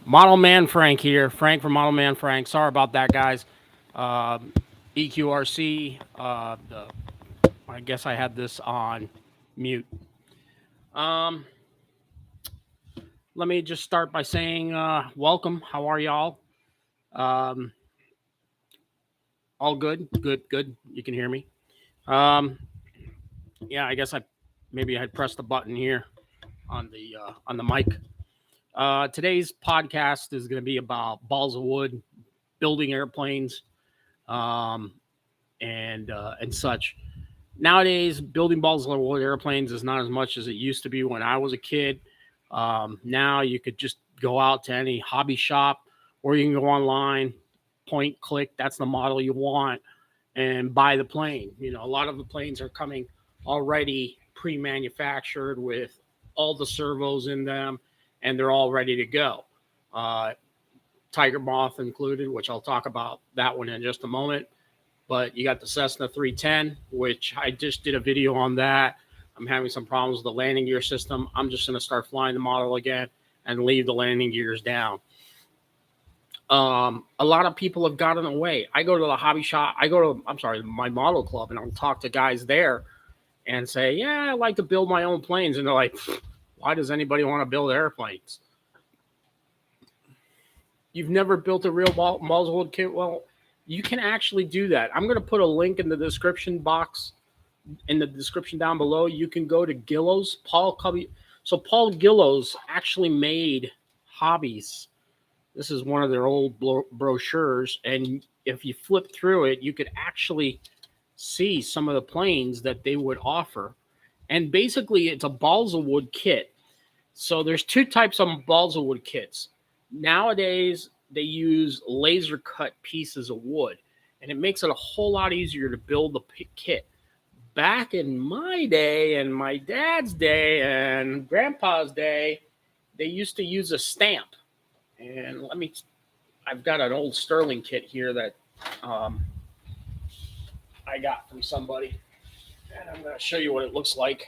Model Man Frank here. Frank from Model Man Frank. Sorry about that, guys. EQRC. I guess I had this on mute. Um, Let me just start by saying welcome. How are y'all? Um, all good? Good, good. You can hear me. Um, yeah, I guess maybe I had pressed the button here on the mic. Today's podcast is going to be about balls of wood, building airplanes, um, and such. Nowadays, building balls of wood airplanes is not as much as it used to be when I was a kid. Now you could just go out to any hobby shop, or you can go online, point, click. That's the model you want, and buy the plane. You know, a lot of the planes are coming already pre-manufactured with all the servos in them, and they're all ready to go. Uh, Tiger Moth included, which I'll talk about that one in just a moment. But you got the Cessna 310, which I just did a video on that. I'm having some problems with the landing gear system. I'm just going to start flying the model again and leave the landing gears down. A lot of people have gotten away. I go to the hobby shop. I'm sorry, my model club, and I'll talk to guys there and say, yeah, I like to build my own planes. And they're like, why does anybody want to build airplanes? You've never built a real Balsawood kit? Well, you can actually do that. I'm going to put a link in the description box, in the description down below. You can go to Gillows. So Paul Gillows actually made Hobbies. This is one of their old brochures, and if you flip through it, you could actually see some of the planes that they would offer. And basically, it's a balsa wood kit. So there's two types of balsa wood kits. Nowadays, they use laser cut pieces of wood, and it makes it a whole lot easier to build the kit. Back in my day, and my dad's day, and grandpa's day, they used to use a stamp. And I've got an old Sterling kit here that um, I got from somebody, and I'm going to show you what it looks like.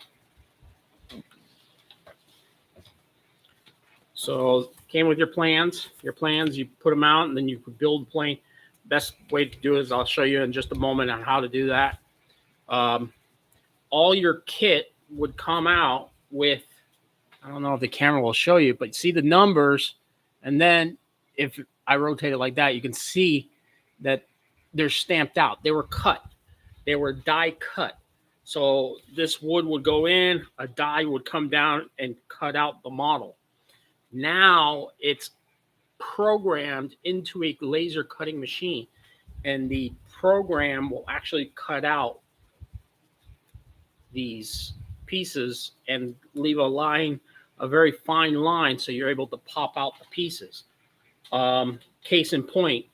So came with your plans. Your plans, you put them out, and then you could build the plane. Best way to do it is I'll show you in just a moment on how to do that. Um, all your kit would come out with, I don't know if the camera will show you, but see the numbers, and then if I rotate it like that, you can see that they're stamped out. They were cut. They were die cut. So this wood would go in, a die would come down and cut out the model. Now it's programmed into a laser cutting machine, and the program will actually cut out these pieces and leave a very fine line, so you're able to pop out the pieces. Case in point,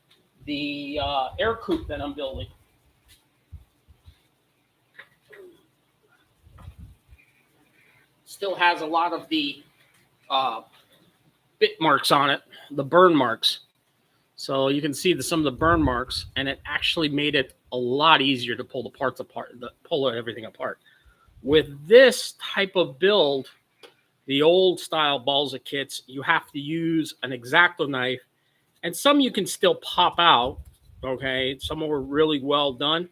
the air coupe that I'm building still has a lot of the uh, bit marks on it, the burn marks. So you can see some of the burn marks, and it actually made it a lot easier to pull the parts apart, pull everything apart. With this type of build, the old style balsa kits, you have to use an X-Acto knife, and some you can still pop out. Okay, some were really well done,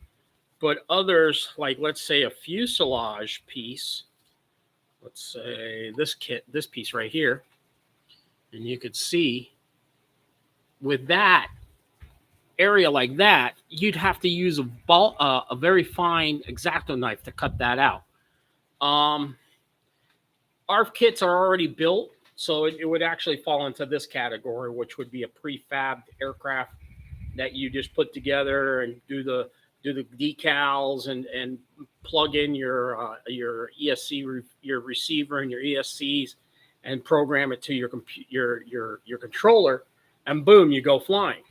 but others, like let's say a fuselage piece, let's say this piece right here, and you could see with that area like that, you'd have to use a very fine X-Acto knife to cut that out. Um, our kits are already built, so it would actually fall into this category, which would be a prefabbed aircraft that you just put together and do the decals and plug in your ESC your receiver and your ESCs and program it to your controller, and boom, you go flying.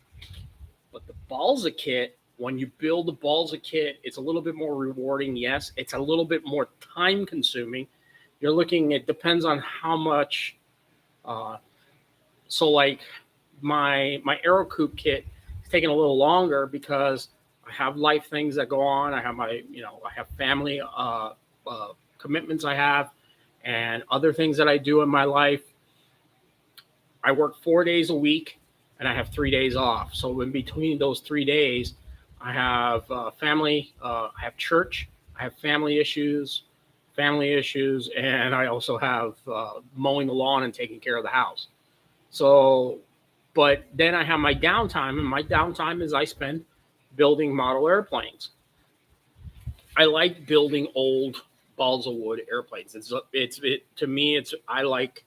But the balsa kit, when you build the balsa kit, it's a little bit more rewarding. Yes, it's a little bit more time consuming. You're looking, it depends on how much. Uh, so like my Aero Coupe kit is taking a little longer because I have life things that go on. I have I have family commitments I have, and other things that I do in my life. I work 4 days a week and I have 3 days off. So in between those 3 days, I have family, I have church, I have family issues, and I also have mowing the lawn and taking care of the house. So, but then I have my downtime, and my downtime is I spend building model airplanes. I like building old balsa wood airplanes. To me, I like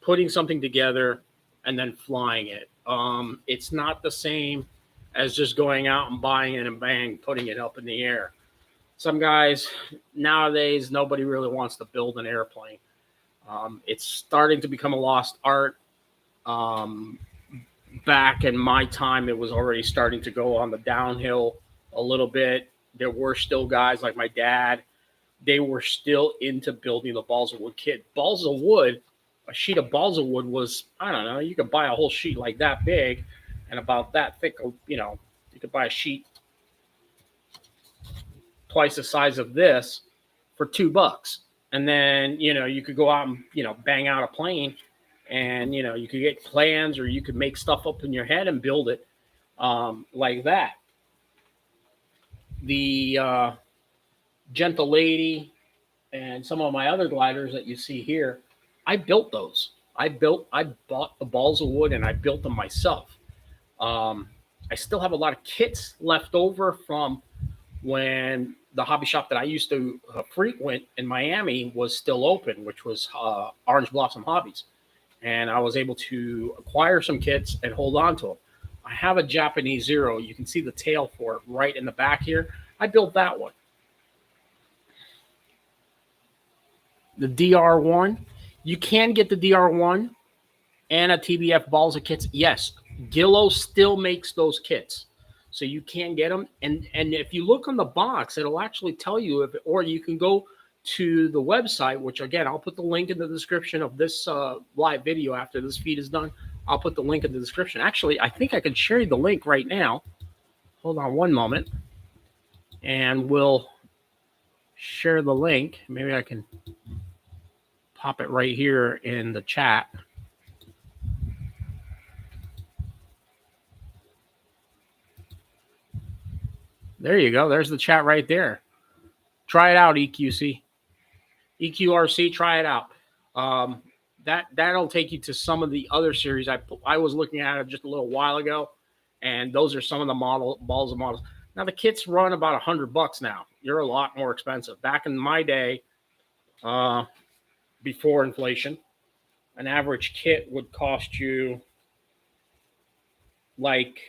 putting something together and then flying it. It's not the same as just going out and buying it and bang, putting it up in the air. Some guys nowadays, nobody really wants to build an airplane. It's starting to become a lost art. Um, Back in my time, it was already starting to go on the downhill a little bit. There were still guys like my dad. They were still into building the balsa wood kit. Balsa wood, a sheet of balsa wood was, I don't know, you could buy a whole sheet like that big and about that thick. You could buy a sheet twice the size of this for $2. And then, you could go out and, bang out a plane, and, you could get plans, or you could make stuff up in your head and build it like that. The Gentle Lady and some of my other gliders that you see here, I built those. I bought the balls of wood and I built them myself. I still have a lot of kits left over from when the hobby shop that I used to frequent in Miami was still open, which was Orange Blossom Hobbies. And I was able to acquire some kits and hold on to them. I have a Japanese Zero. You can see the tail for it right in the back here. I built that one. The DR1, you can get the DR1 and a TBF balsa kits. Yes, Gillo still makes those kits, so you can get them. And if you look on the box, it'll actually tell you if, or you can go to the website, which again, I'll put the link in the description of this live video after this feed is done. I'll put the link in the description. Actually, I think I can share you the link right now. Hold on one moment, and we'll share the link. Maybe I can pop it right here in the chat. There you go. There's the chat right there. Try it out, EQRC. Try it out. That'll take you to some of the other series I was looking at it just a little while ago, and those are some of the balls of models. Now the kits run about $100 now. You're a lot more expensive. Back in my day, before inflation, an average kit would cost you, like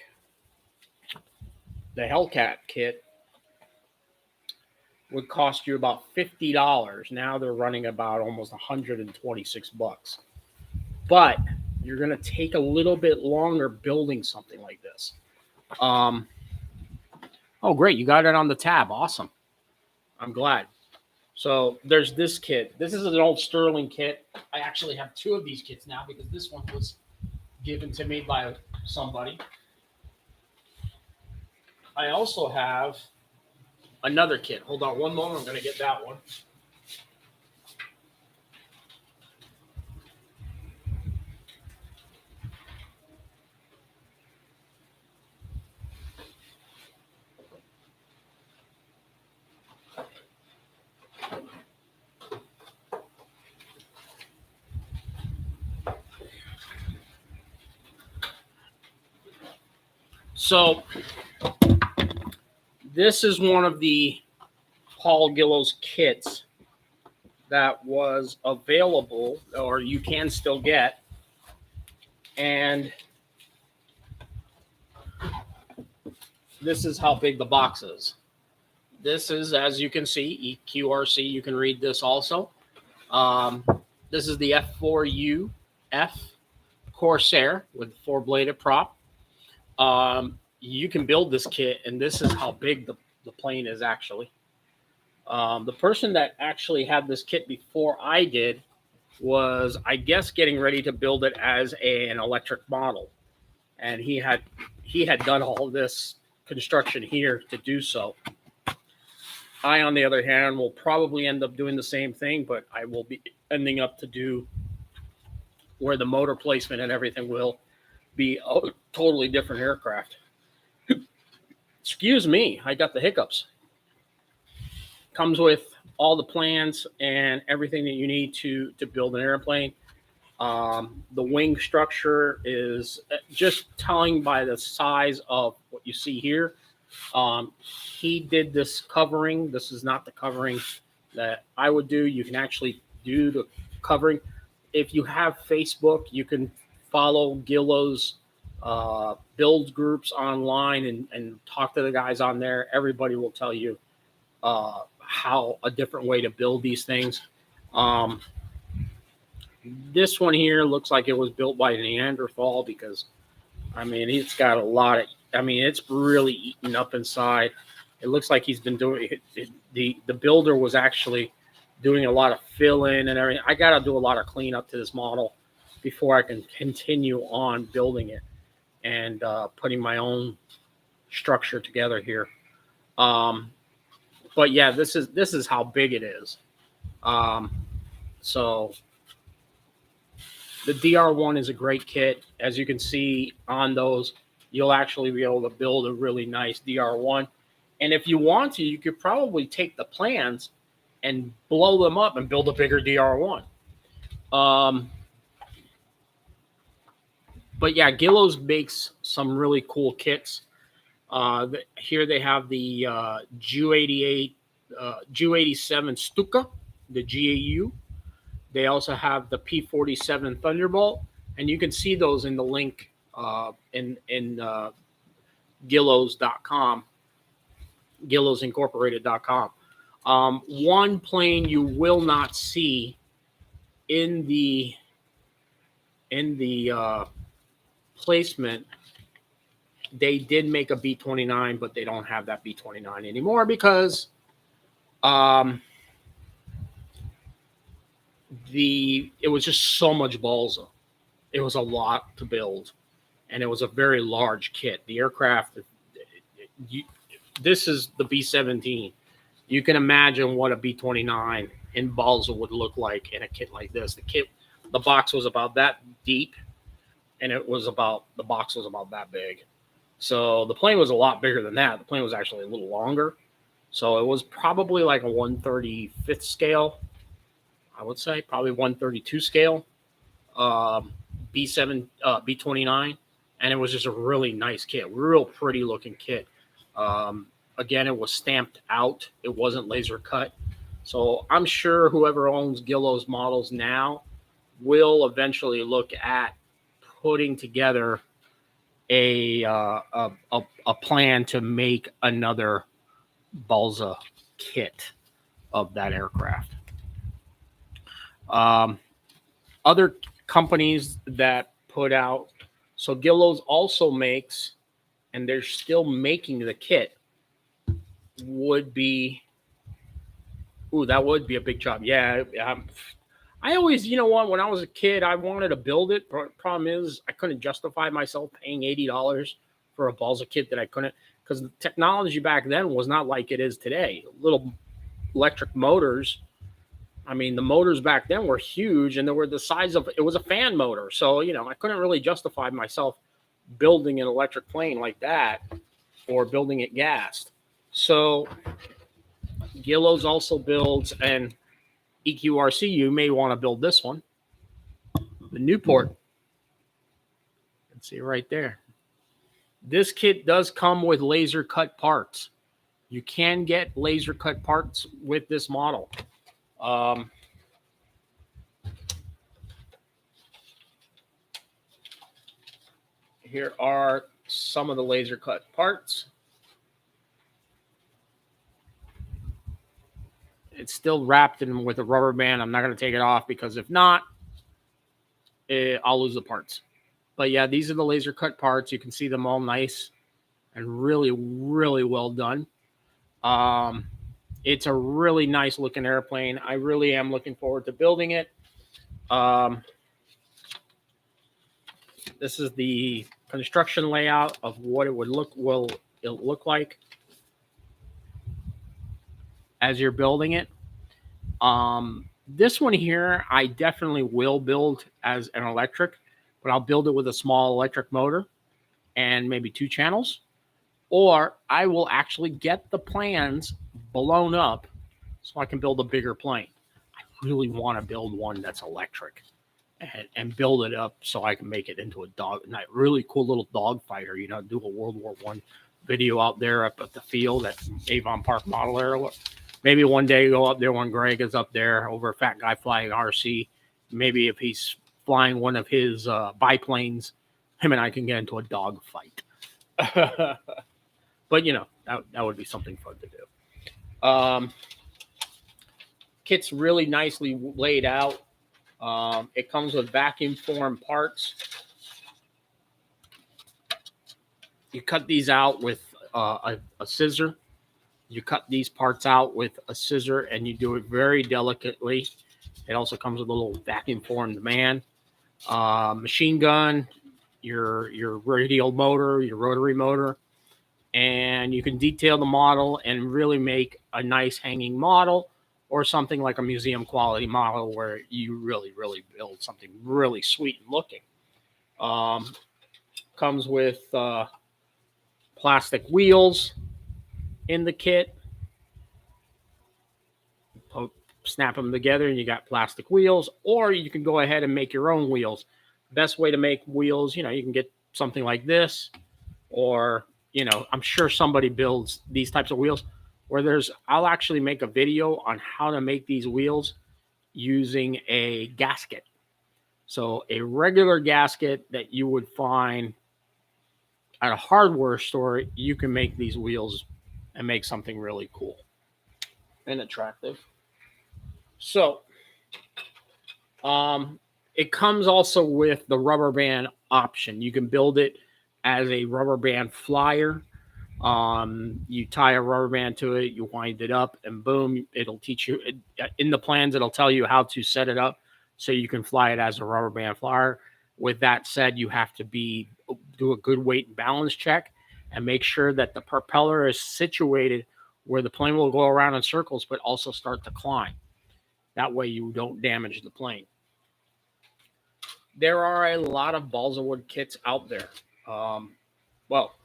the Hellcat kit would cost you about $50. Now they're running about almost $126. But you're going to take a little bit longer building something like this. Oh, great. You got it on the tab. Awesome. I'm glad. So there's this kit. This is an old Sterling kit. I actually have two of these kits now because this one was given to me by somebody. I also have another kit. Hold on one moment. I'm going to get that one. So this is one of the Paul Gillo's kits that was available, or you can still get. And this is how big the box is. This is, as you can see, EQRC. You can read this also. This is the F4UF Corsair with 4-bladed prop. You can build this kit, and this is how big the plane is actually. The person that actually had this kit before I did was, I guess, getting ready to build it as an electric model. And he had done all this construction here to do so. I, on the other hand, will probably end up doing the same thing, but I will be ending up to do where the motor placement and everything will be a totally different aircraft. Excuse me, I got the hiccups. Comes with all the plans and everything that you need to build an airplane. The wing structure is just telling by the size of what you see here. He did this covering. This is not the covering that I would do. You can actually do the covering. If you have Facebook, you can follow Gillo's build groups online and talk to the guys on there. Everybody will tell you how a different way to build these things. This one here looks like it was built by Neanderthal because, I mean, it's got a lot of, I mean, it's really eaten up inside. It looks like he's been doing it. The builder was actually doing a lot of fill in and everything. I got to do a lot of cleanup to this model before I can continue on building it and putting my own structure together here. But yeah, this is how big it is. So the DR1 is a great kit. As you can see on those, you'll actually be able to build a really nice DR1. And if you want to, you could probably take the plans and blow them up and build a bigger DR1. But yeah, Gillo's makes some really cool kits. Here they have the Ju-88, Ju-87 Stuka, the GAU. They also have the P-47 Thunderbolt, and you can see those in the link in Gillos.com, GillosIncorporated.com. One plane you will not see in the placement. They did make a B-29, but they don't have that B-29 anymore because it was just so much balsa. It was a lot to build, and it was a very large kit. The aircraft, this is the B-17. You can imagine what a B-29 in balsa would look like in a kit like this. The box was about that deep, and the box was about that big. So the plane was a lot bigger than that. The plane was actually a little longer. So it was probably like a 1/35th scale, I would say, probably 1/32 scale, B-29. And it was just a really nice kit, real pretty looking kit. Again, it was stamped out. It wasn't laser cut. So I'm sure whoever owns Gillo's models now will eventually look at putting together a plan to make another balsa kit of that aircraft. Other companies that put out, so Gillo's also makes, and they're still making the kit, would be, that would be a big job. Yeah, I always, when I was a kid, I wanted to build it. Problem is, I couldn't justify myself paying $80 for a balsa kit that I couldn't, because the technology back then was not like it is today. Little electric motors. I mean, the motors back then were huge, and they were the size of, it was a fan motor. So, I couldn't really justify myself building an electric plane like that or building it gassed. So Gillo's also builds, and EQRC, you may want to build this one, the Newport. You can see right there. This kit does come with laser cut parts. You can get laser cut parts with this model. Here are some of the laser cut parts. It's still wrapped in with a rubber band. I'm not going to take it off because if not, I'll lose the parts. But yeah, these are the laser cut parts. You can see them all nice and really, really well done. It's a really nice looking airplane. I really am looking forward to building it. This is the construction layout of what it would look like as you're building it. This one here, I definitely will build as an electric, but I'll build it with a small electric motor and maybe 2 channels. Or I will actually get the plans blown up so I can build a bigger plane. I really want to build one that's electric and build it up so I can make it into a really cool little dog fighter. You know, do a World War I video out there up at the field at Avon Park Model Area. Maybe one day go up there when Greg is up there over Fat Guy Flying RC. Maybe if he's flying one of his biplanes, him and I can get into a dog fight. But, you know, that would be something fun to do. Kit's really nicely laid out. It comes with vacuum formed parts. You cut these out with a scissor. You cut these parts out with a scissor, and you do it very delicately. It also comes with a little vacuum formed man, machine gun, your radial motor, your rotary motor, and you can detail the model and really make a nice hanging model, or something like a museum quality model where you really build something really sweet and looking. Comes with plastic wheels in the kit. Snap them together and you got plastic wheels, or you can go ahead and make your own wheels. Best way to make wheels, you know, you can get something like this, or, you know, I'm sure somebody builds these types of wheels where I'll actually make a video on how to make these wheels using a gasket. So a regular gasket that you would find at a hardware store, you can make these wheels and make something really cool and attractive. So it comes also with the rubber band option. You can build it as a rubber band flyer. You tie a rubber band to it, you wind it up, and boom, it'll teach you in the plans. It'll tell you how to set it up so you can fly it as a rubber band flyer. With that said, you have to do a good weight and balance check and make sure that the propeller is situated where the plane will go around in circles, but also start to climb. That way you don't damage the plane. There are a lot of Balsawood kits out there. Well,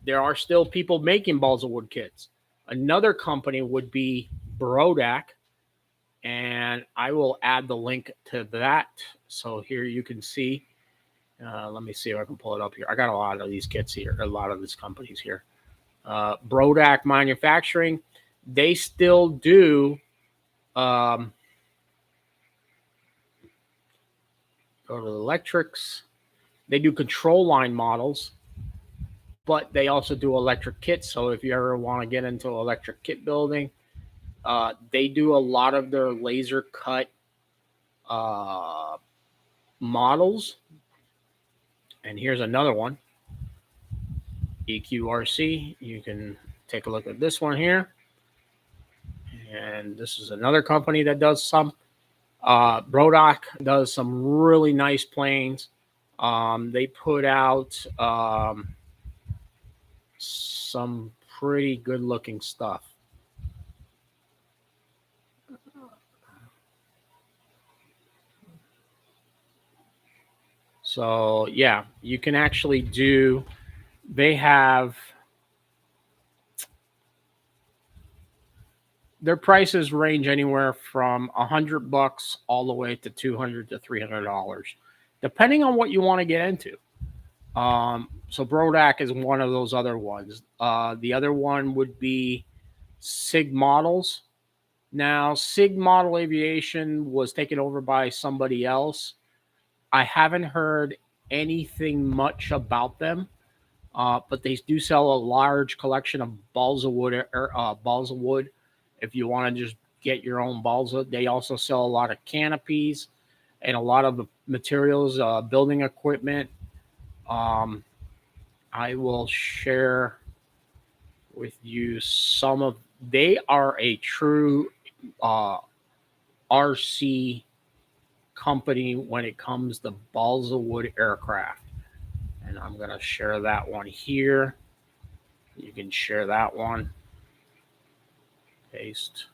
there are still people making Balsawood kits. Another company would be Brodak, and I will add the link to that. So here you can see. Let me see if I can pull it up here. I got a lot of these kits here, a lot of these companies here. Brodak Manufacturing, they still do. Go to the electrics. They do control line models, but they also do electric kits. So if you ever want to get into electric kit building, they do a lot of their laser cut models. And here's another one, EQRC. You can take a look at this one here. And this is another company that does some. Brodak does some really nice planes. They put out some pretty good looking stuff. So yeah, you can actually do, they have, their prices range anywhere from $100 all the way to $200 to $300, depending on what you want to get into. So Brodak is one of those other ones. The other one would be Sig Models. Now, Sig Model Aviation was taken over by somebody else. I haven't heard anything much about them, but they do sell a large collection of balsawood. Balsawood, if you want to just get your own balsa. They also sell a lot of canopies and a lot of the materials, building equipment. I will share with you some of. They are a true RC company when it comes to Balsawood aircraft. And I'm going to share that one here. You can share that one. Paste.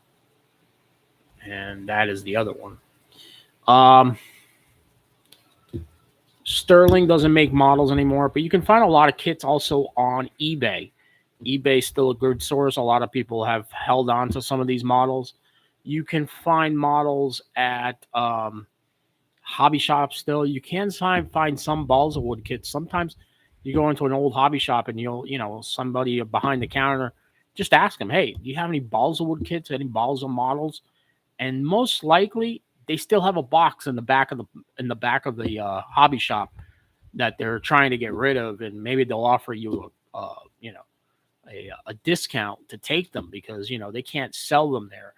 and that is the other one. Um, Sterling doesn't make models anymore, but you can find a lot of kits also on eBay. eBay's still a good source. A lot of people have held on to some of these models. You can find models at hobby shops still. You can find some Balsawood kits. Sometimes you go into an old hobby shop and somebody behind the counter, just ask them, hey, do you have any Balsawood kits, any Balsa models? And most likely they still have a box in the back of the hobby shop that they're trying to get rid of, and maybe they'll offer you a discount to take them because they can't sell them there.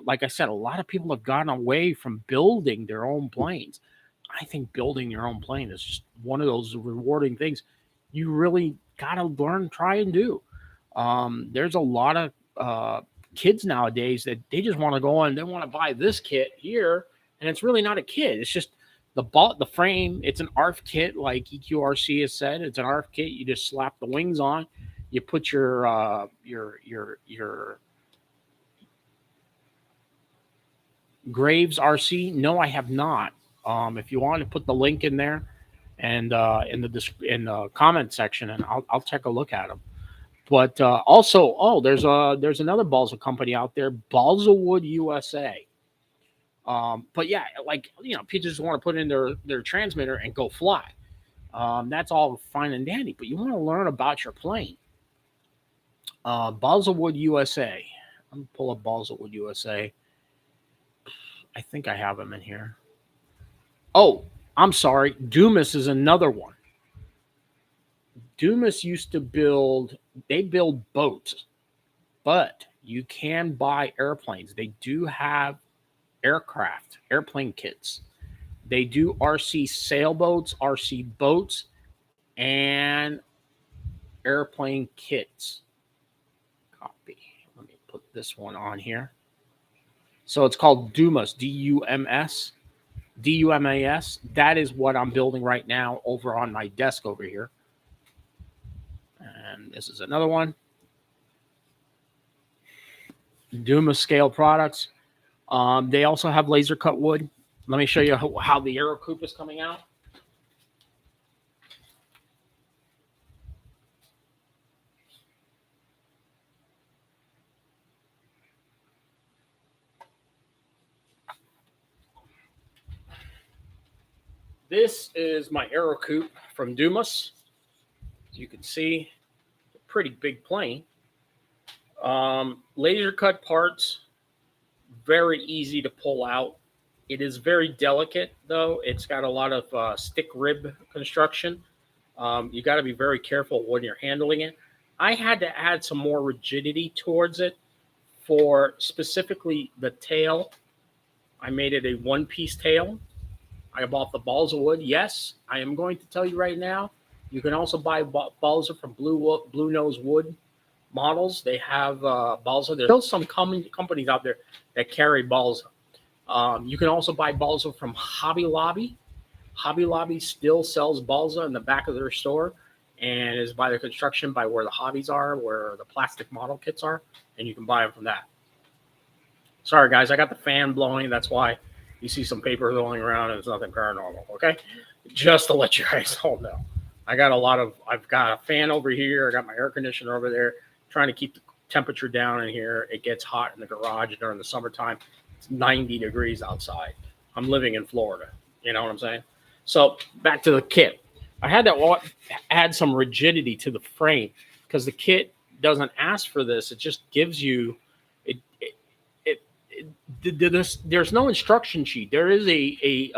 Like I said, a lot of people have gotten away from building their own planes. I think building your own plane is just one of those rewarding things you really got to learn, try and do. There's a lot of kids nowadays that they just want to go on, they want to buy this kit here, and it's really not a kit. It's just the frame. It's an ARF kit, like EQRC has said. It's an ARF kit. You just slap the wings on. You put your Graves RC. No, I have not. If you want to put the link in there, and in the comment section, and I'll take a look at them. But also, there's another balsa company out there, Balsawood USA. But yeah, people just want to put in their transmitter and go fly. That's all fine and dandy, but you want to learn about your plane. Balsawood USA. I'm gonna pull up Balsawood USA. I think I have them in here. Oh, I'm sorry. Dumas is another one. Dumas used to build boats, but you can buy airplanes. They do have airplane kits. They do RC sailboats, RC boats, and airplane kits. Copy. Let me put this one on here. So it's called Dumas, D-U-M-S, D-U-M-A-S. That is what I'm building right now over on my desk over here. And this is another one. Dumas Scale Products. They also have laser cut wood. Let me show you how the Aero Coupe is coming out. This is my Aero Coupe from Dumas. As you can see, a pretty big plane. Laser cut parts, very easy to pull out. It is very delicate, though. It's got a lot of stick rib construction. You got to be very careful when you're handling it. I had to add some more rigidity towards it for specifically the tail. I made it a one-piece tail. I bought the balsa wood. Yes, I am going to tell you right now, you can also buy balsa from Blue Nose Wood models. They have balsa. There's still some companies out there that carry balsa. You can also buy balsa from Hobby Lobby. Hobby Lobby still sells balsa in the back of their store and is by the construction by where the hobbies are, where the plastic model kits are, and you can buy them from that. Sorry, guys, I got the fan blowing. That's why you see some paper rolling around and it's nothing paranormal, okay? Just to let you guys all know. I've got a fan over here. I got my air conditioner over there, trying to keep the temperature down in here. It gets hot in the garage during the summertime. It's 90 degrees outside. I'm living in Florida. You know what I'm saying? So back to the kit. I had to add some rigidity to the frame because the kit doesn't ask for this. It just gives you there's no instruction sheet. There is a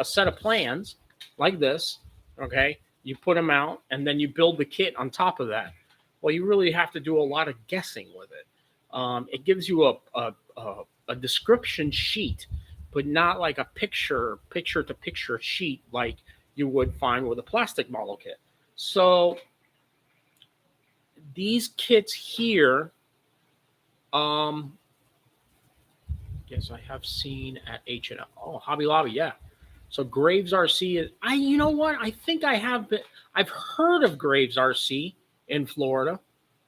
set of plans like this. Okay, you put them out and then you build the kit on top of that. Well, you really have to do a lot of guessing with it. It gives you a description sheet, but not like a picture to picture sheet like you would find with a plastic model kit. So these kits here, yes, I have seen at H&M. Oh, Hobby Lobby, yeah. So Graves RC is. You know what? I think I have been. I've heard of Graves RC in Florida.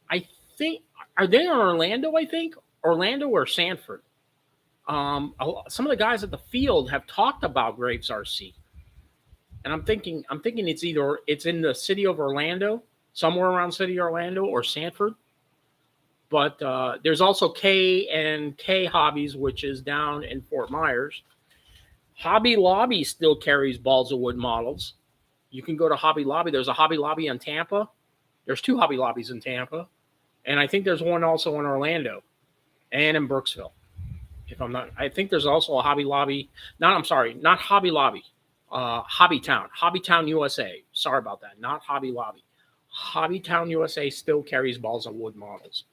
I think are they in Orlando? I think Orlando or Sanford. Some of the guys at the field have talked about Graves RC, and I'm thinking it's in the city of Orlando, somewhere around city of Orlando or Sanford. But there's also K&K Hobbies, which is down in Fort Myers. Hobby Lobby still carries Balsawood models. You can go to Hobby Lobby. There's a Hobby Lobby in Tampa. There's 2 Hobby Lobbies in Tampa. And I think there's one also in Orlando and in Brooksville. If I'm not, I think there's also a Hobby Lobby. Not Hobby Lobby. Hobbytown, USA. Sorry about that. Not Hobby Lobby. Hobbytown, USA still carries Balsawood models.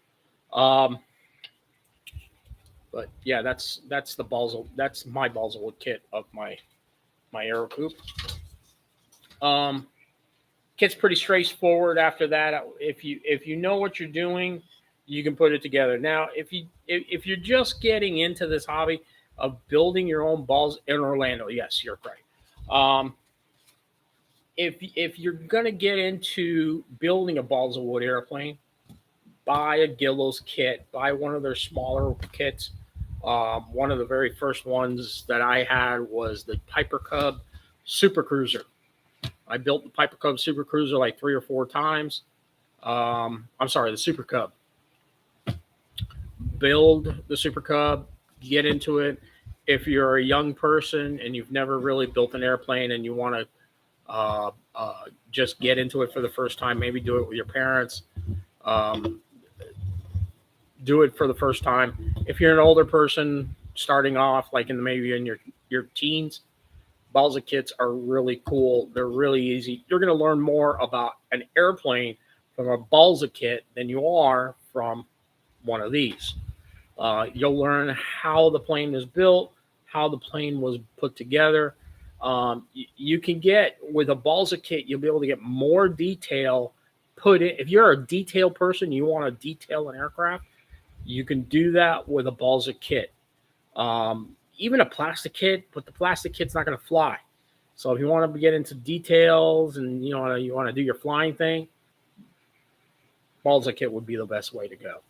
But yeah, that's my Balsawood kit of my Aero Coupe. Kit's pretty straightforward after that. If you know what you're doing, you can put it together. Now, if you're just getting into this hobby of building your own balls in Orlando, yes, you're right. If you're gonna get into building a Balsawood airplane, buy a Gillows kit. Buy one of their smaller kits. One of the very first ones that I had was the Piper Cub Super Cruiser. I built the Piper Cub Super Cruiser like 3 or 4 times. I'm sorry, the Super Cub. Build the Super Cub, get into it. If you're a young person and you've never really built an airplane and you want to just get into it for the first time, maybe do it with your parents. Do it for the first time. If you're an older person starting off, like maybe in your teens, Balsa kits are really cool. They're really easy. You're going to learn more about an airplane from a Balsa kit than you are from one of these. You'll learn how the plane is built, how the plane was put together. You can get, with a Balsa kit, you'll be able to get more detail put in. If you're a detail person, you want to detail an aircraft, you can do that with a Balsa kit. Even a plastic kit, but the plastic kit's not going to fly. So if you want to get into details and you want to do your flying thing, Balsa kit would be the best way to go.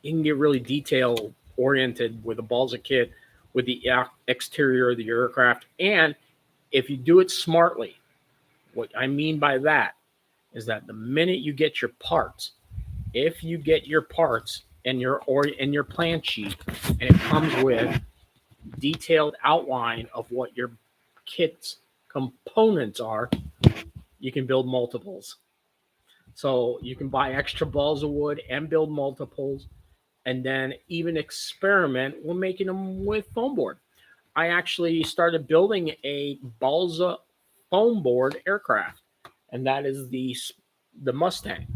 You can get really detail oriented with a Balsa kit with the exterior of the aircraft. And if you do it smartly, what I mean by that is that the minute you get your parts, if you get your parts in your plan sheet and it comes with detailed outline of what your kit's components are, you can build multiples. So you can buy extra Balsawood and build multiples, and then even experiment with making them with foam board. I actually started building a Balsa foam board aircraft, and that is the Mustang,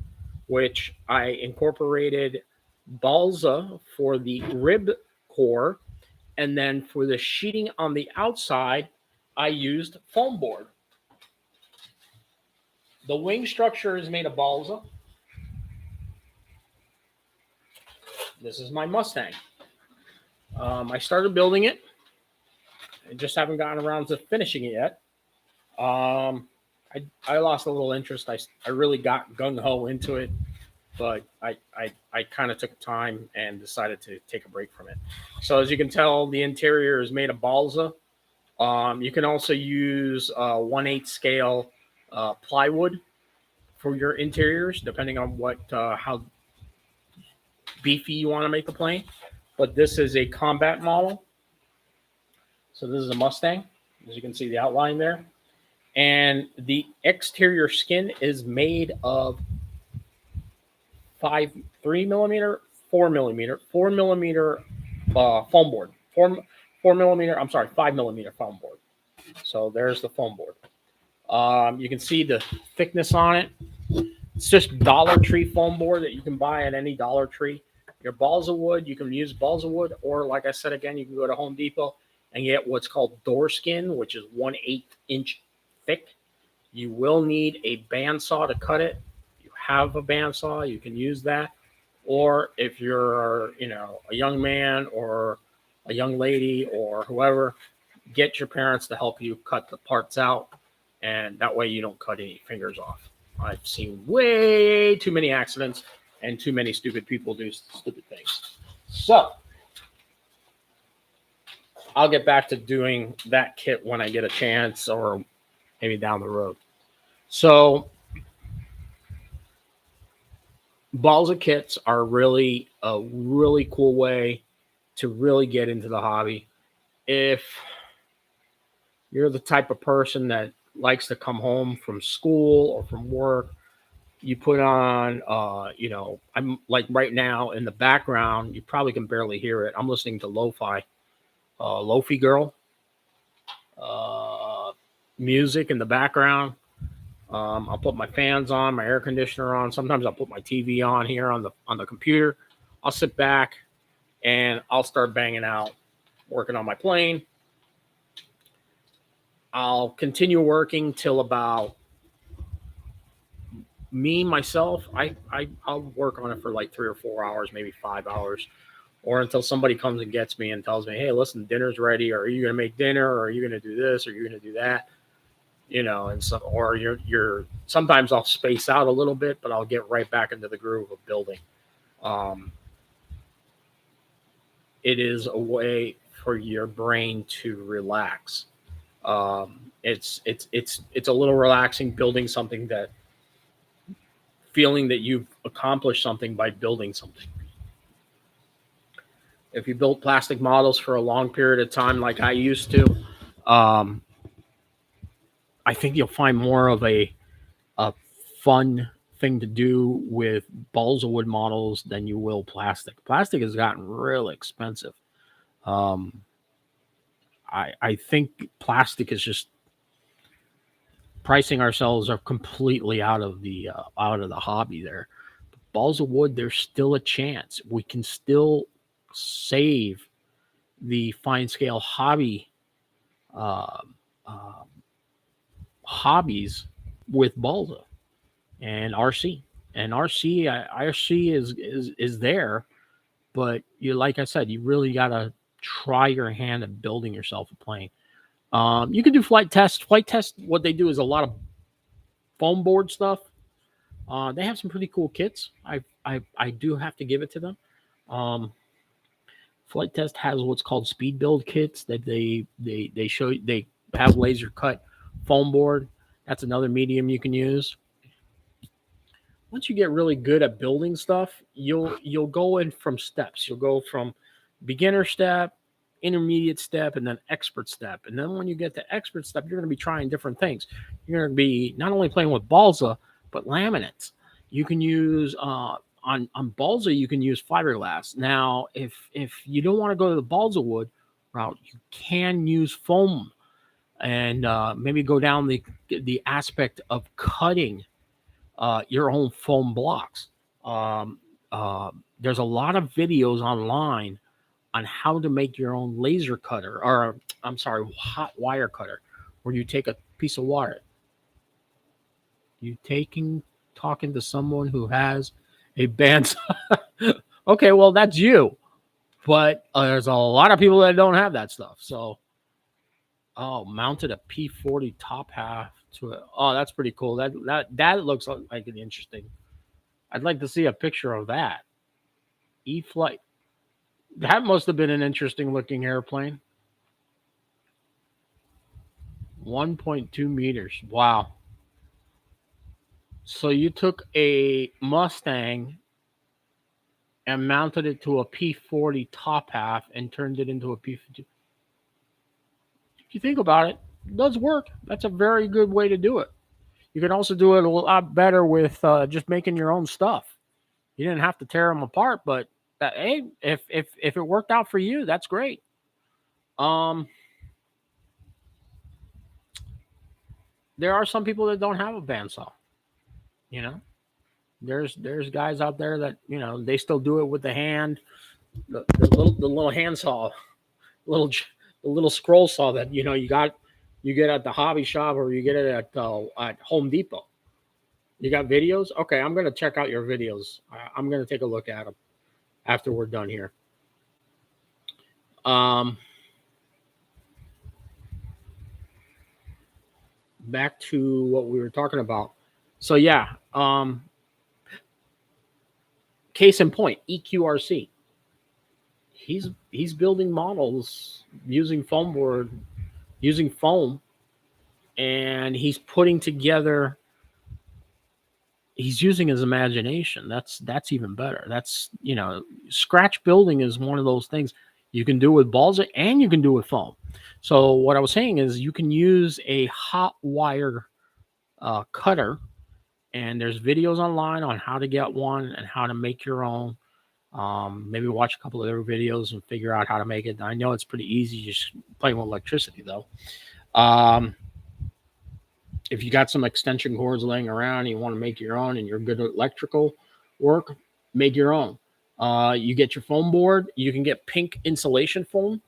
which I incorporated Balsa for the rib core, and then for the sheeting on the outside, I used foam board. The wing structure is made of Balsa. This is my Mustang. I started building it. I just haven't gotten around to finishing it yet. I lost a little interest. I really got gung-ho into it, but I kind of took time and decided to take a break from it. So as you can tell, the interior is made of Balsa. You can also use 1/8 scale plywood for your interiors, depending on how beefy you want to make the plane. But this is a combat model. So this is a Mustang, as you can see the outline there. And the exterior skin is made of 3 millimeter, 4 millimeter foam board. 4 millimeter, I'm sorry, 5 millimeter foam board. So there's the foam board. You can see the thickness on it. It's just Dollar Tree foam board that you can buy at any Dollar Tree. Your Balsawood, you can use Balsawood, or like I said again, you can go to Home Depot and get what's called door skin, which is 1/8 inch thick. You will need a bandsaw to cut it. You have a bandsaw, you can use that. Or if you're, a young man or a young lady or whoever, get your parents to help you cut the parts out, and that way you don't cut any fingers off. I've seen way too many accidents and too many stupid people do stupid things. So I'll get back to doing that kit when I get a chance, or maybe down the road. So Balsa kits are really a really cool way to really get into the hobby. If you're the type of person that likes to come home from school or from work, you put on, I'm like right now in the background, you probably can barely hear it. I'm listening to Lofi Girl uh, music in the background. I'll put my fans on, my air conditioner on. Sometimes I'll put my TV on here on the computer. I'll sit back and I'll start banging out, working on my plane. I'll continue working till about myself. I'll work on it for like 3 or 4 hours, maybe 5 hours, or until somebody comes and gets me and tells me, "Hey, listen, dinner's ready. Or are you going to make dinner? Or are you going to do this? Or are you going to do that?" And so, or you're. Sometimes I'll space out a little bit, but I'll get right back into the groove of building. Um, it is a way for your brain to relax. It's a little relaxing building something, that feeling that you've accomplished something by building something. If you build plastic models for a long period of time, like I used to, um, I think you'll find more of a fun thing to do with balsawood models than you will plastic. Plastic has gotten real expensive. Um, I think plastic is just pricing ourselves are completely out of the hobby there. Balls of wood, there's still a chance we can still save the fine scale uh, uh, hobbies with balsa and RC. And RC is there, but you, like I said, you really gotta try your hand at building yourself a plane. You can do flight tests. Flight tests, what they do is a lot of foam board stuff. They have some pretty cool kits. I do have to give it to them. Um, Flight Test has what's called speed build kits that they show. They have laser cut foam board. That's another medium you can use. Once you get really good at building stuff, you'll go in from steps. You'll go from beginner step, intermediate step, and then expert step. And then when you get to expert step, you're going to be trying different things. You're going to be not only playing with balsa, but laminates. You can use on balsa, you can use fiberglass. Now, if you don't want to go to the balsa wood route, you can use foam, and maybe go down the aspect of cutting your own foam blocks. Um, there's a lot of videos online on how to make your own laser cutter, or I'm sorry, hot wire cutter, where you take a piece of wire. You talking to someone who has a bandsaw. Okay, well that's you, but there's a lot of people that don't have that stuff. So, oh, mounted a P40 top half to it. Oh, that's pretty cool. That looks like an interesting. I'd like to see a picture of that. E-flight. That must have been an interesting looking airplane. 1.2 meters. Wow. So you took a Mustang and mounted it to a P40 top half and turned it into a P50. If you think about it, it does work. That's a very good way to do it. You can also do it a lot better with just making your own stuff. You didn't have to tear them apart, but hey, if it worked out for you, that's great. Um, there are some people that don't have a bandsaw. You know, there's guys out there that they still do it with the hand, the little hand saw, little the little scroll saw that you get at the hobby shop, or you get it at Home Depot. You got videos? Okay, I'm gonna check out your videos. I'm gonna take a look at them after we're done here. Um, Back to what we were talking about. So yeah, case in point, EQRC. he's building models using using foam, and he's putting together. He's using his imagination. That's even better. That's, scratch building is one of those things you can do with balsa and you can do with foam. So what I was saying is you can use a hot wire cutter, and there's videos online on how to get one and how to make your own. Maybe watch a couple of their videos and figure out how to make it. I know it's pretty easy, just playing with electricity though. If you got some extension cords laying around and you want to make your own and you're good at electrical work, make your own. You get your foam board. You can get pink insulation foam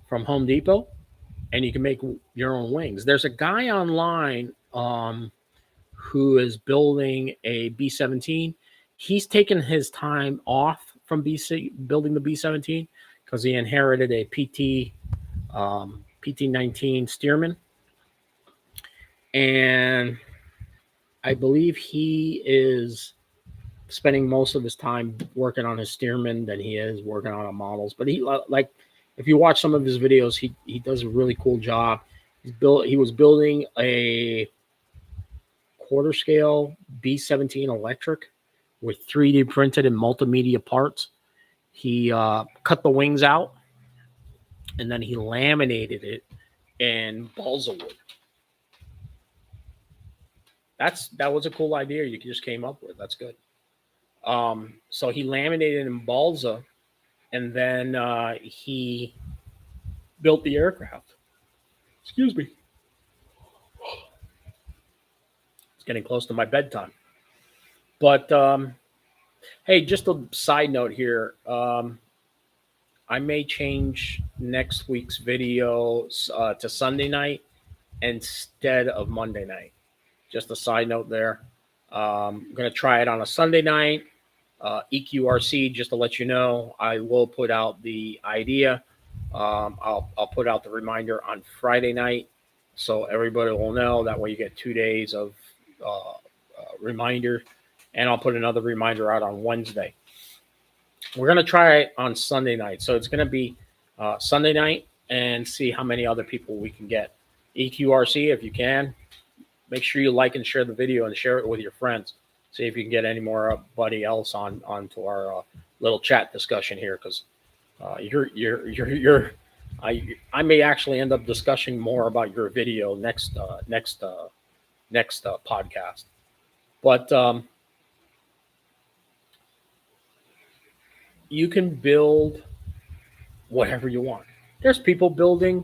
from Home Depot, and you can make your own wings. There's a guy online who is building a B-17. He's taken his time off from building the B-17 because he inherited a PT-19 Stearman. And I believe he is spending most of his time working on his Stearman than he is working on models. But if you watch some of his videos, he does a really cool job. He was building a quarter scale B-17 electric with 3D printed and multimedia parts. He cut the wings out, and then he laminated it in balsa wood. That was a cool idea you just came up with. That's good. So he laminated in balsa, and then he built the aircraft. Excuse me. It's getting close to my bedtime. But hey, just a side note here. I may change next week's video to Sunday night instead of Monday night. Just a side note there. I'm going to try it on a Sunday night. EQRC, just to let you know, I will put out the idea. I'll put out the reminder on Friday night, so everybody will know. That way you get 2 days of reminder, and I'll put another reminder out on Wednesday. We're going to try it on Sunday night. So it's going to be Sunday night and see how many other people we can get. EQRC, if you can, make sure you like and share the video and share it with your friends. See if you can get anybody else onto our little chat discussion here, because I may actually end up discussing more about your video next podcast. But you can build whatever you want. There's people building.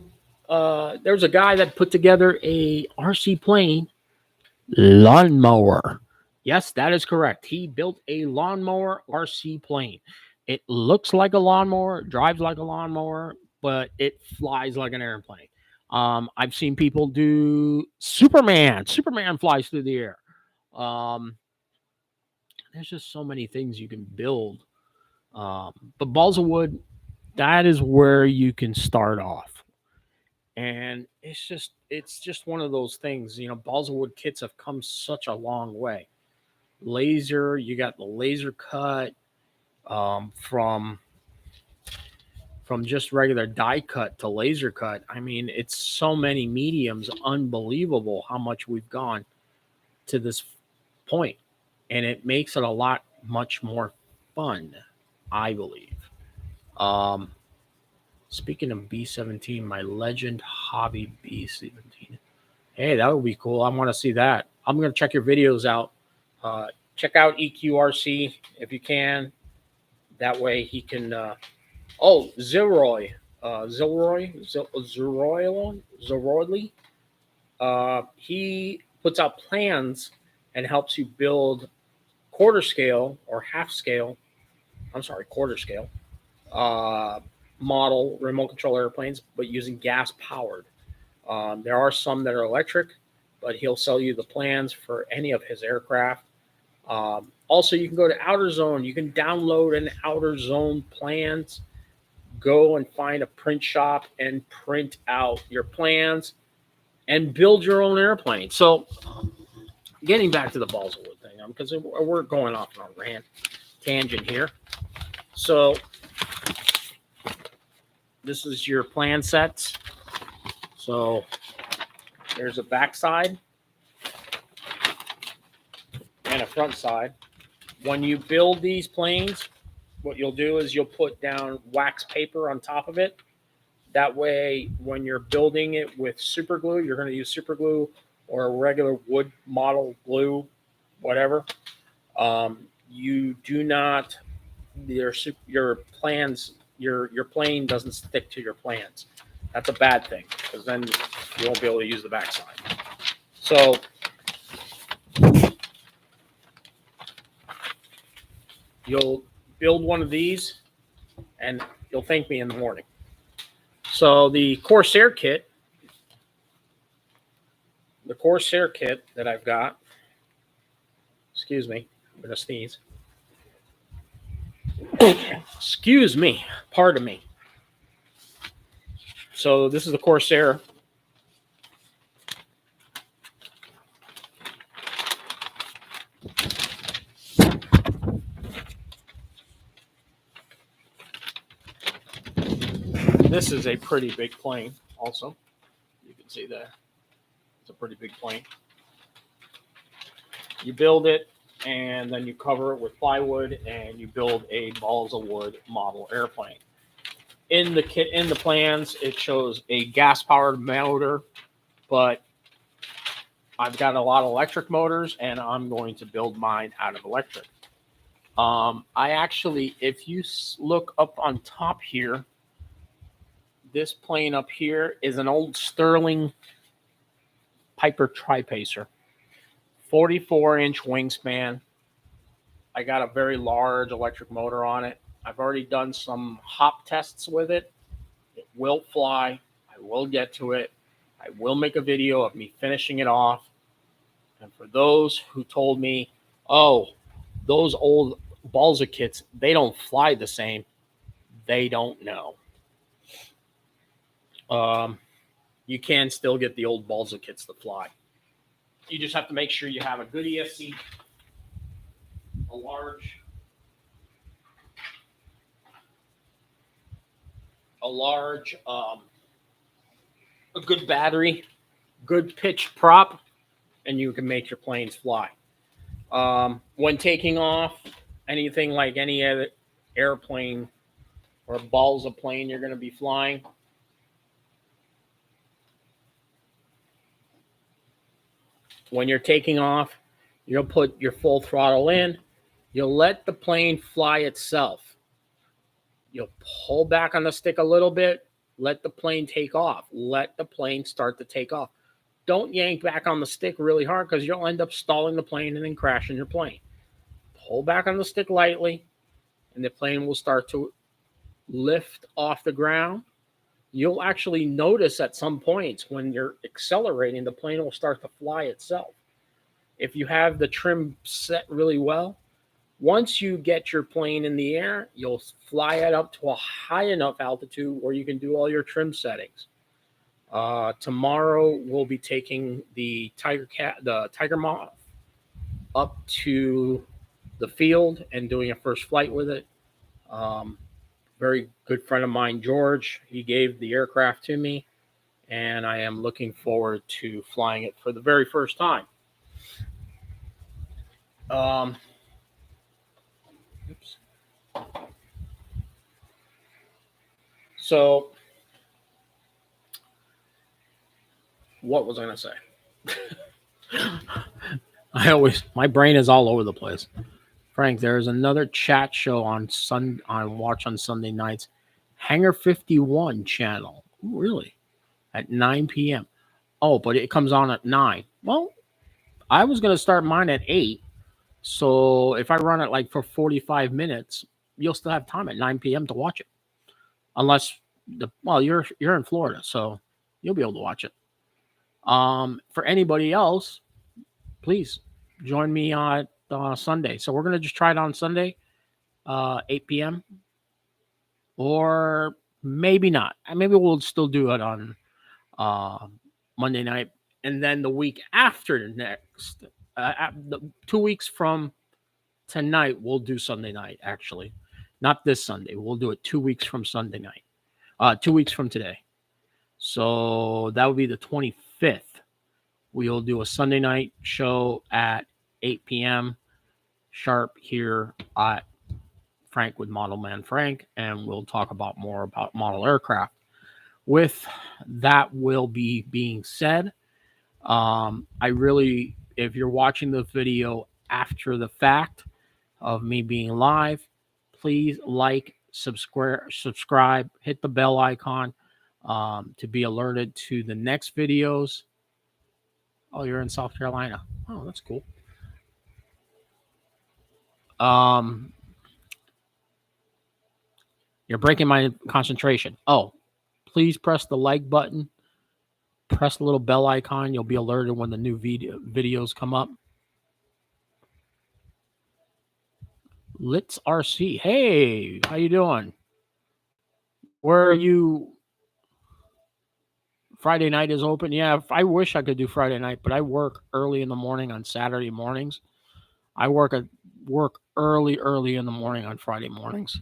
There's a guy that put together a RC plane lawnmower. Yes, that is correct. He built a lawnmower RC plane. It looks like a lawnmower, drives like a lawnmower, but it flies like an airplane. I've seen people do Superman. Superman flies through the air. There's just so many things you can build. But balsa wood, that is where you can start off. And it's just one of those things. Balsa wood kits have come such a long way. Laser, you got the laser cut, from just regular die cut to laser cut. I mean, it's so many mediums. Unbelievable how much we've gone to this point, and it makes it much more fun, I believe. Speaking of B-17, my Legend Hobby B-17. Hey, that would be cool. I want to see that. I'm going to check your videos out. Check out EQRC if you can. That way he can. Zilroy. He puts out plans and helps you build quarter scale model remote control airplanes, but using gas powered. There are some that are electric, but he'll sell you the plans for any of his aircraft. Also, you can go to Outer Zone. You can download an Outer Zone plans. Go and find a print shop and print out your plans and build your own airplane. So, getting back to the balsa wood thing, because we're going off on a tangent here. So, This is your plan sets. So there's a back side and a front side. When you build these planes, what you'll do is you'll put down wax paper on top of it. That way, when you're building it with super glue, you're going to use super glue or a regular wood model glue, whatever. You do not your plans your plane doesn't stick to your plans. That's a bad thing because then you won't be able to use the backside. So you'll build one of these and you'll thank me in the morning. So the Corsair kit that I've got, excuse me, I'm going to sneeze. Excuse me, pardon me. So this is the Corsair. This is a pretty big plane also. You can see that. It's a pretty big plane. You build it and then you cover it with plywood and you build a Balsawood model airplane. In the kit, in the plans, it shows a gas-powered motor, but I've got a lot of electric motors, and I'm going to build mine out of electric. I actually, if you look up on top here, this plane up here is an old Sterling Piper Tripacer, 44-inch wingspan. I got a very large electric motor on it. I've already done some hop tests with it. It will fly. I will get to it. I will make a video of me finishing it off. And for those who told me, oh, those old Balsa kits, they don't fly the same, they don't know. You can still get the old Balsa kits to fly. You just have to make sure you have a good ESC, a good battery, good pitch prop, and you can make your planes fly. When taking off, anything like any other airplane or Balsa plane you're going to be flying, when you're taking off, you'll put your full throttle in. You'll let the plane fly itself. You'll pull back on the stick a little bit. Let the plane take off. Let the plane start to take off. Don't yank back on the stick really hard because you'll end up stalling the plane and then crashing your plane. Pull back on the stick lightly, and the plane will start to lift off the ground. You'll actually notice at some points when you're accelerating, the plane will start to fly itself. If you have the trim set really well, once you get your plane in the air, you'll fly it up to a high enough altitude where you can do all your trim settings. Tomorrow we'll be taking the Tiger Moth up to the field and doing a first flight with it. Very good friend of mine, George, he gave the aircraft to me, and I am looking forward to flying it for the very first time. So, what was I going to say? My brain is all over the place. Frank, there is another chat show on watch on Sunday nights, Hangar 51 channel. Ooh, really? At 9 p.m. Oh, but it comes on at 9. Well, I was going to start mine at 8. So if I run it like for 45 minutes, you'll still have time at 9 p.m. to watch it. Unless you're in Florida, so you'll be able to watch it. For anybody else, please join me on Sunday. So we're going to just try it on Sunday, 8 p.m. Or maybe not. Maybe we'll still do it on Monday night. And then the week after next, 2 weeks from tonight, we'll do Sunday night, actually. Not this Sunday. We'll do it 2 weeks from Sunday night. 2 weeks from today. So that would be the 25th. We'll do a Sunday night show at 8 p.m. sharp here at Frank with Model Man Frank, and we'll talk about more about model aircraft. With that will be being said, if you're watching the video after the fact of me being live, please like, subscribe, hit the bell icon to be alerted to the next videos. Oh, you're in South Carolina. Oh, that's cool. You're breaking my concentration. Oh, please press the like button. Press the little bell icon. You'll be alerted when the new videos come up. Let's RC. Hey, how you doing? Where are you? Friday night is open. Yeah, I wish I could do Friday night, but I work early in the morning on Saturday mornings. I work early in the morning on Friday mornings.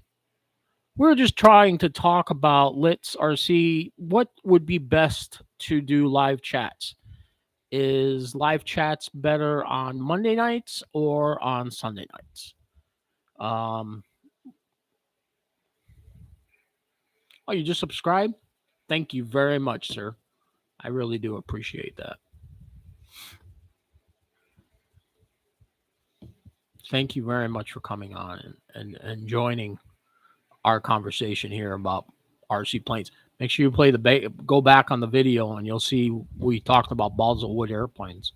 We're just trying to talk about Let's RC. What would be best to do live chats? Is live chats better on Monday nights or on Sunday nights? Oh, you just subscribed? Thank you very much, sir. I really do appreciate that. Thank you very much for coming on and joining our conversation here about RC planes. Make sure you play go back on the video and you'll see we talked about Balsawood airplanes.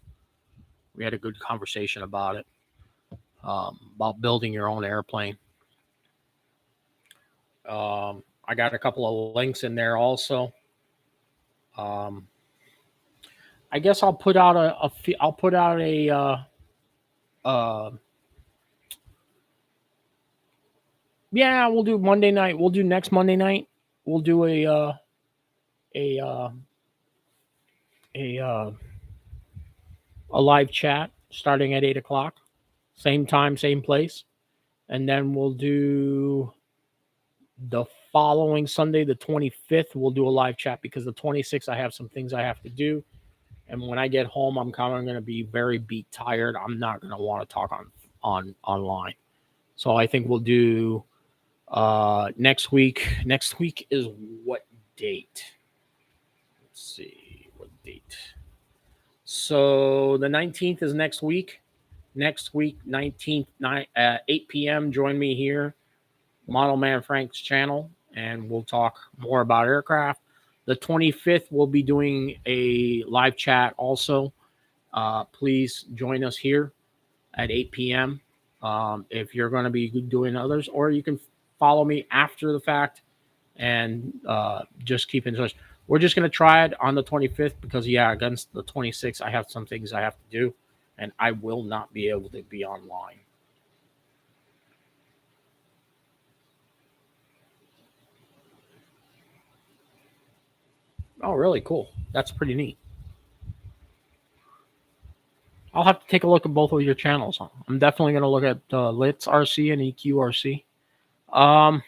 We had a good conversation about it, about building your own airplane. I got a couple of links in there also. I guess I'll put out yeah, we'll do Monday night. We'll do next Monday night. We'll do a live chat starting at 8:00, same time, same place, and then we'll do the following Sunday, the 25th. We'll do a live chat because the 26th I have some things I have to do, and when I get home, I'm kind of going to be very beat tired. I'm not going to want to talk online, so I think we'll do next week. Next week is what date? Let's see what date. So the 19th is next week. Next week, 19th, 8 p.m. Join me here, Model Man Frank's channel, and we'll talk more about aircraft. The 25th, we'll be doing a live chat also. Please join us here at 8 p.m. If you're going to be doing others, or you can follow me after the fact and just keep in touch. We're just going to try it on the 25th because, yeah, against the 26th, I have some things I have to do, and I will not be able to be online. Oh, really? Cool. That's pretty neat. I'll have to take a look at both of your channels. I'm definitely going to look at Let's RC and EQ RC.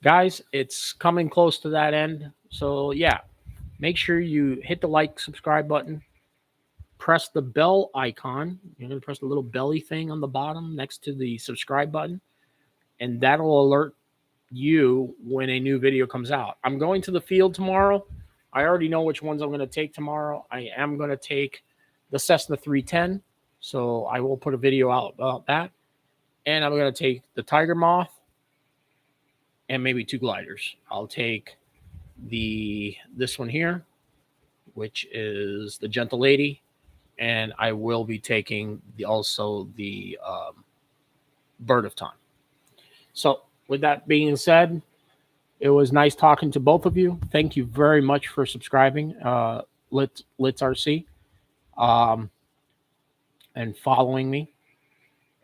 Guys, it's coming close to that end. So, yeah, make sure you hit the like, subscribe button. Press the bell icon. You're going to press the little belly thing on the bottom next to the subscribe button, and that'll alert you when a new video comes out. I'm going to the field tomorrow. I already know which ones I'm going to take tomorrow. I am going to take the Cessna 310, so I will put a video out about that. And I'm going to take the Tiger Moth and maybe 2 gliders. I'll take this one here, which is the Gentle Lady, and I will be taking also the Bird of Time. So with that being said, it was nice talking to both of you. Thank you very much for subscribing. Let's RC and following me.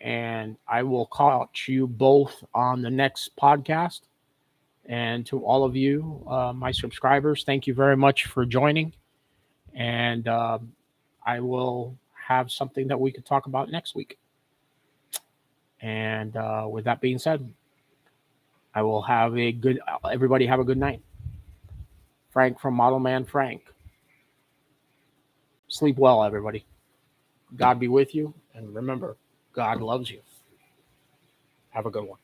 And I will catch you both on the next podcast. And to all of you, my subscribers, thank you very much for joining. And I will have something that we could talk about next week. And with that being said, I will have a good, everybody have a good night. Frank from Model Man Frank. Sleep well, everybody. God be with you. And remember, God loves you. Have a good one.